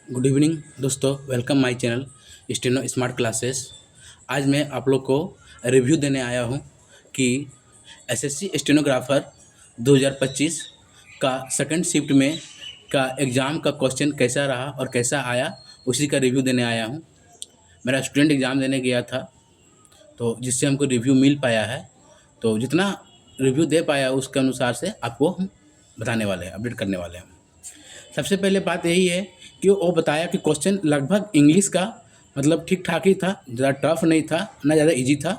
Good evening दोस्तों, welcome my channel steno smart classes. आज मैं आप लोग को रिव्यू देने आया हूं कि एसएससी स्टेनोग्राफर 2025 का सेकंड शिफ्ट में का एग्ज़ाम का क्वेश्चन कैसा रहा और कैसा आया, उसी का रिव्यू देने आया हूं। मेरा स्टूडेंट एग्ज़ाम देने गया था, तो जिससे हमको रिव्यू मिल पाया है। तो जितना रिव्यू दे पाया उसके अनुसार से आपको हम बताने वाले हैं, अपडेट करने वाले हैं। सबसे पहले बात यही है कि वो बताया कि क्वेश्चन लगभग इंग्लिश का मतलब ठीक ठाक ही था, ज़्यादा टफ नहीं था ना ज़्यादा इजी था,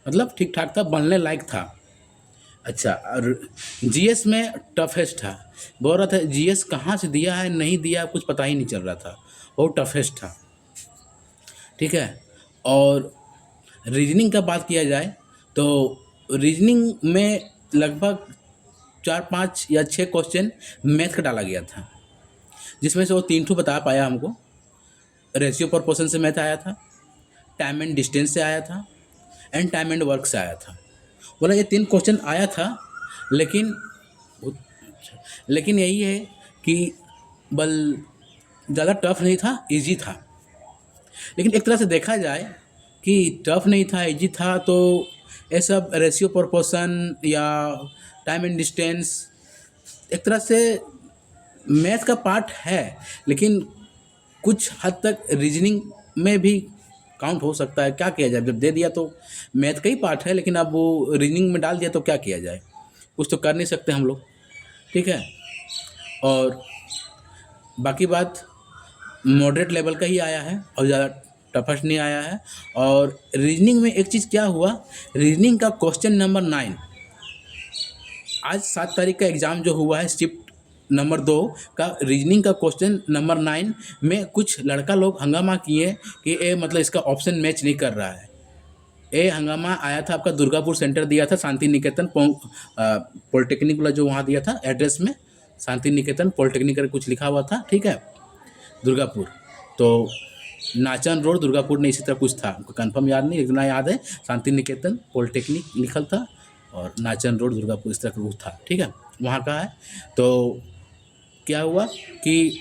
मतलब ठीक ठाक था, बनने लायक था। अच्छा, और जीएस में टफेस्ट था। बोल रहा था जीएस कहाँ से दिया है नहीं दिया कुछ पता ही नहीं चल रहा था, बहुत टफेस्ट था। ठीक है। और रीजनिंग का बात किया जाए तो रीजनिंग में लगभग 4-5 या 6 क्वेश्चन मैथ का डाला गया था, जिसमें से वो 3 ठो बता पाया हमको। रेशियो प्रोपोर्शन से मैथ आया था, टाइम एंड डिस्टेंस से आया था, एंड टाइम एंड वर्क से आया था। बोला ये 3 क्वेश्चन आया था, लेकिन लेकिन यही है कि बल ज़्यादा टफ नहीं था, इजी था। लेकिन एक तरह से देखा जाए कि टफ नहीं था, इजी था, तो ये सब रेशियो प्रोपोर्शन या टाइम एंड डिस्टेंस एक तरह से मैथ का पार्ट है, लेकिन कुछ हद तक रीजनिंग में भी काउंट हो सकता है। क्या किया जाए, जब दे दिया तो मैथ का ही पार्ट है, लेकिन अब वो रीजनिंग में डाल दिया तो क्या किया जाए, कुछ तो कर नहीं सकते हम लोग। ठीक है। और बाकी बात मॉडरेट लेवल का ही आया है और ज़्यादा टफेस्ट नहीं आया है। और रीजनिंग में एक चीज़ क्या हुआ, रीजनिंग का क्वेश्चन नंबर 9, आज 7 तारीख का एग्ज़ाम जो हुआ है शिफ्ट नंबर 2 का, रीजनिंग का क्वेश्चन नंबर 9 में कुछ लड़का लोग हंगामा किए कि ये मतलब इसका ऑप्शन मैच नहीं कर रहा है। ये हंगामा आया था, आपका दुर्गापुर सेंटर दिया था, शांति निकेतन पॉलिटेक्निक वाला जो वहाँ दिया था एड्रेस में, शांति निकेतन पॉलिटेक्निक करके कुछ लिखा हुआ था। ठीक है, दुर्गापुर, तो नाचन रोड दुर्गापुर नहीं, इसी तरह कुछ था, हमको कंफर्म याद नहीं, इतना याद है शांति निकेतन पॉलिटेक्निक लिखल था और नाचन रोड दुर्गापुर इस तरह का कुछ था। ठीक है, वहाँ का है। तो क्या हुआ कि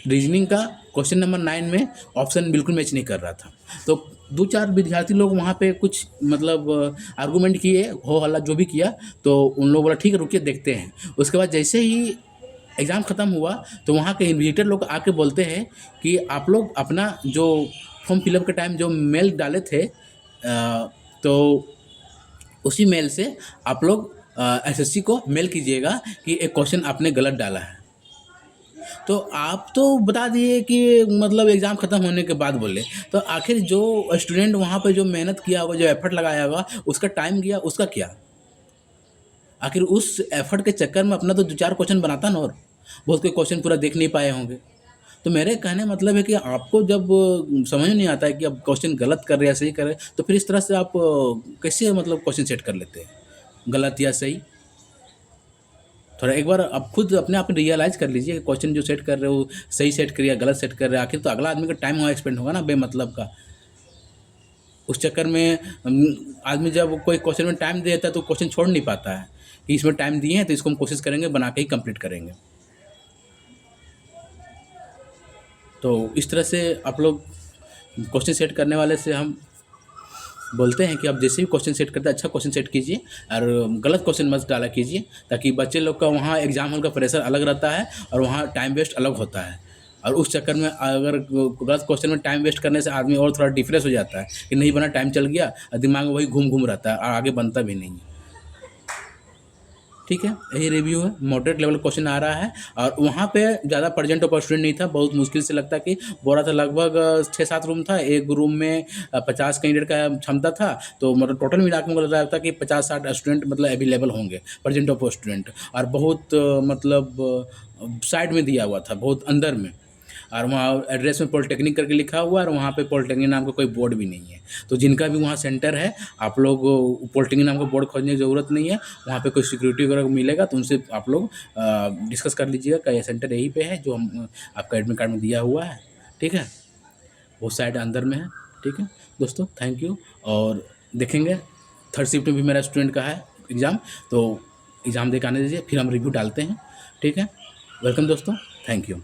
रीजनिंग का क्वेश्चन नंबर 9 में ऑप्शन बिल्कुल मैच नहीं कर रहा था। तो 2-4 विद्यार्थी लोग वहाँ पे कुछ मतलब आर्गूमेंट किए, हो हल्ला जो भी किया, तो उन लोग बोला ठीक है रुकिए देखते हैं। उसके बाद जैसे ही एग्ज़ाम ख़त्म हुआ तो वहाँ के इन्विजिलेटर लोग आके बोलते हैं कि आप लोग अपना जो फॉर्म फिलअप के टाइम जो मेल डाले थे, तो उसी मेल से आप लोग एसएससी को मेल कीजिएगा कि एक क्वेश्चन आपने गलत डाला है। तो आप तो बता दिए कि मतलब एग्ज़ाम ख़त्म होने के बाद बोले, तो आखिर जो स्टूडेंट वहाँ पे जो मेहनत किया होगा, जो एफर्ट लगाया होगा, उसका टाइम गया, उसका क्या? आखिर उस एफर्ट के चक्कर में अपना तो 2-4 क्वेश्चन बनाता ना, और बहुत कोई क्वेश्चन पूरा देख नहीं पाए होंगे। तो मेरे कहने मतलब है कि आपको जब समझ नहीं आता है कि आप क्वेश्चन गलत कर रहे हैं या सही कर रहे हैं, तो फिर इस तरह से आप कैसे मतलब क्वेश्चन सेट कर लेते हैं, गलत या सही? थोड़ा एक बार आप खुद अपने आप में रियलाइज़ कर लीजिए कि क्वेश्चन जो सेट कर रहे हो सही सेट करिए या गलत सेट कर रहे हैं। आखिर तो अगला आदमी का टाइम वहाँ एक्सपेंड होगा ना बेमतलब का। उस चक्कर में आदमी जब कोई क्वेश्चन में टाइम दे देता है तो क्वेश्चन छोड़ नहीं पाता है कि इसमें टाइम दिए हैं तो इसको हम कोशिश करेंगे बना के ही कंप्लीट करेंगे। तो इस तरह से आप लोग क्वेश्चन सेट करने वाले से हम बोलते हैं कि आप जैसे भी क्वेश्चन सेट करते हैं अच्छा क्वेश्चन सेट कीजिए और गलत क्वेश्चन मत डाला कीजिए, ताकि बच्चे लोग का वहाँ एग्जाम हॉल का प्रेशर अलग रहता है और वहाँ टाइम वेस्ट अलग होता है। और उस चक्कर में अगर गलत क्वेश्चन में टाइम वेस्ट करने से आदमी और थोड़ा डिप्रेस हो जाता है कि नहीं बना, टाइम चल गया और दिमाग में वही घूम घूम रहता है और आगे बनता भी नहीं है। ठीक है, यही रिव्यू है। मॉडरेट लेवल क्वेश्चन आ रहा है और वहाँ पे ज़्यादा प्रेजेंट ऑफ स्टूडेंट नहीं था, बहुत मुश्किल से लगता कि बोला था लगभग 6-7 रूम था, एक रूम में 50 कैंडिडेट का क्षमता था, तो मतलब टोटल मिला के मुझे लग रहा था कि 50-60 स्टूडेंट मतलब अवेलेबल होंगे प्रेजेंट ऑफ स्टूडेंट। और बहुत मतलब साइड में दिया हुआ था, बहुत अंदर में, और वहाँ एड्रेस में पॉलिटेक्निक करके लिखा हुआ है और वहाँ पे पॉलिटेक्निक नाम का कोई बोर्ड भी नहीं है। तो जिनका भी वहाँ सेंटर है, आप लोग पॉलिटेक्निक नाम का बोर्ड खोजने की ज़रूरत नहीं है। वहाँ पे कोई सिक्योरिटी वगैरह मिलेगा तो उनसे आप लोग डिस्कस कर लीजिएगा कि ये सेंटर यहीं पे है जो हम आपका एडमिट कार्ड में दिया हुआ है। ठीक है, वो साइड अंदर में है। ठीक है दोस्तों, थैंक यू। और देखेंगे थर्ड शिफ्ट में भी मेरा स्टूडेंट का है एग्ज़ाम, तो एग्ज़ाम दे के आने दीजिए, फिर हम रिव्यू डालते हैं। ठीक है, वेलकम दोस्तों, थैंक यू।